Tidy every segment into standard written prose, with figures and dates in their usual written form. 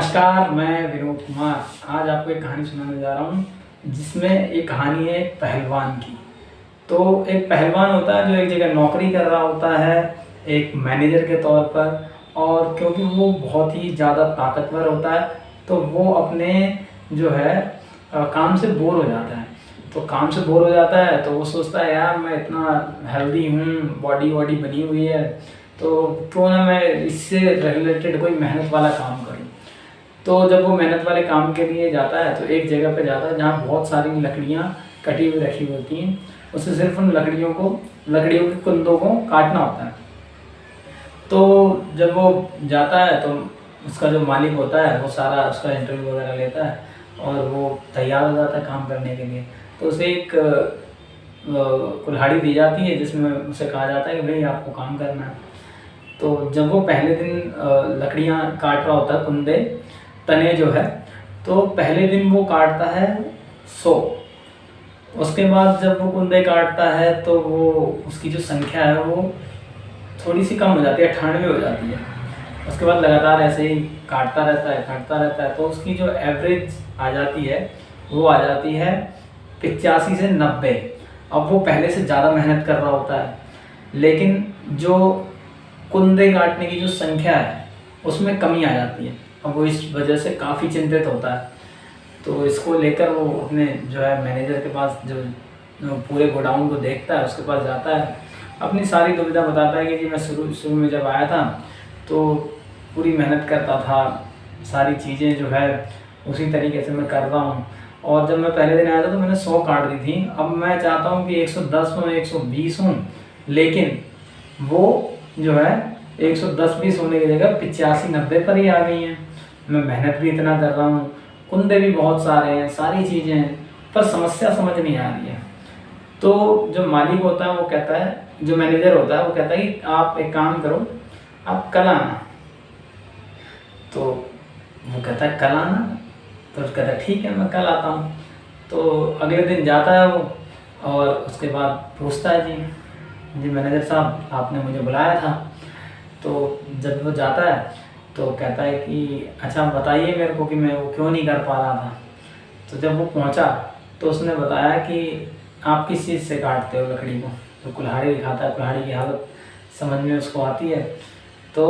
नमस्कार, मैं विनोद कुमार। आज आपको एक कहानी सुनाने जा रहा हूँ, जिसमें एक कहानी है एक पहलवान की। तो एक पहलवान होता है जो एक जगह नौकरी कर रहा होता है एक मैनेजर के तौर पर, और क्योंकि वो बहुत ही ज़्यादा ताकतवर होता है तो वो अपने जो है काम से बोर हो जाता है। तो काम से बोर हो जाता है तो वो सोचता है यार मैं इतना हेल्दी हूँ, बॉडी वॉडी बनी हुई है, तो क्यों ना मैं इससे रिलेटेड कोई मेहनत वाला काम करूँ। तो जब वो मेहनत वाले काम के लिए जाता है तो एक जगह पे जाता है जहाँ बहुत सारी लकड़ियाँ कटी हुई रखी होती हैं। उसे सिर्फ उन लकड़ियों के कुंदों को काटना होता है। तो जब वो जाता है तो उसका जो मालिक होता है वो सारा उसका इंटरव्यू वगैरह लेता है और वो तैयार हो जाता है काम करने के लिए। तो उसे एक कुल्हाड़ी दी जाती है जिसमें उसे कहा जाता है कि भाई आपको काम करना है। तो जब वो पहले दिन लकड़ियाँ काट रहा होता है, कुंदे तने जो है, तो पहले दिन वो काटता है 100। उसके बाद जब वो कुंदे काटता है तो वो उसकी जो संख्या है वो थोड़ी सी कम हो जाती है, 98 हो जाती है। उसके बाद लगातार ऐसे ही काटता रहता है तो उसकी जो एवरेज आ जाती है वो आ जाती है 85 से 90। अब वो पहले से ज़्यादा मेहनत कर रहा होता है, लेकिन जो कुंदे काटने की जो संख्या है उसमें कमी आ जाती है। अब वो इस वजह से काफ़ी चिंतित होता है। तो इसको लेकर वो अपने जो है मैनेजर के पास, जो पूरे गोडाउन को देखता है उसके पास जाता है, अपनी सारी दुविधा बताता है कि जी मैं शुरू में जब आया था तो पूरी मेहनत करता था, सारी चीज़ें जो है उसी तरीके से मैं कर रहा हूँ, और जब मैं पहले दिन आया था तो मैंने 100 काट दी थी। अब मैं चाहता हूँ कि 110 हूँ, 120 हूँ, लेकिन वो जो है 110-20 होने की जगह 85-90 पर ही आ गई हैं। मैं मेहनत भी इतना कर रहा हूँ, कुंदे भी बहुत सारे हैं, सारी चीज़ें हैं, पर समस्या समझ नहीं आ रही है। तो जो मालिक होता है वो कहता है, जो मैनेजर होता है वो कहता है कि आप एक काम करो, आप कल आना। तो वो कहता है कल आना, तो कहता है ठीक है मैं कल आता हूँ। तो अगले दिन जाता है वो और उसके बाद पूछता है जी मैनेजर साहब आपने मुझे बुलाया था। तो जब वो जाता है तो कहता है कि अच्छा बताइए मेरे को कि मैं वो क्यों नहीं कर पा रहा था। तो जब वो पहुंचा तो उसने बताया कि आप किस चीज़ से काटते हो लकड़ी को। तो कुल्हाड़ी दिखाता है, कुल्हाड़ी की हालत समझ में उसको आती है। तो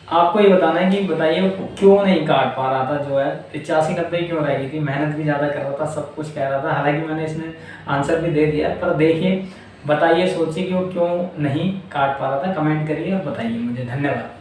आपको ये बताना है कि बताइए वो क्यों नहीं काट पा रहा था, जो है 85-90 क्यों रह गई थी। मेहनत भी ज़्यादा कर रहा था, सब कुछ कह रहा था, हालांकि मैंने इसमें आंसर भी दे दिया, पर देखिए बताइए, सोचिए कि वो क्यों नहीं काट पा रहा था। कमेंट करिए और बताइए मुझे। धन्यवाद।